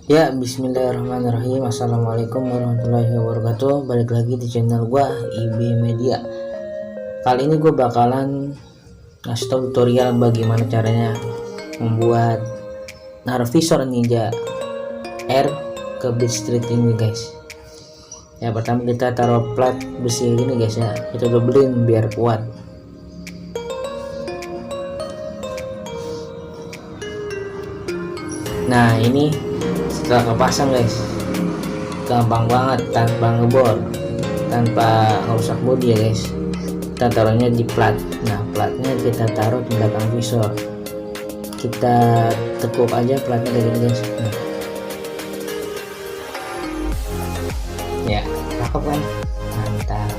Ya, bismillahirrahmanirrahim. Assalamualaikum warahmatullahi wabarakatuh. Balik lagi di channel gua IB Media. Kali ini gue bakalan ngasih tau tutorial bagaimana caranya membuat naruh visor Ninja R ke Beat Street ini, guys. Ya, pertama kita taruh plat besi ini, guys, ya. Kita dobelin biar kuat. Nah, ini setelah kepasang, guys, gampang banget tanpa ngebor, tanpa ngerusak bodi ya, guys. Kita taruhnya di plat. Nah, platnya kita taruh di belakang visor. Kita tekuk aja platnya kayak gini, guys. Nah. Ya, cakep kan? Mantap.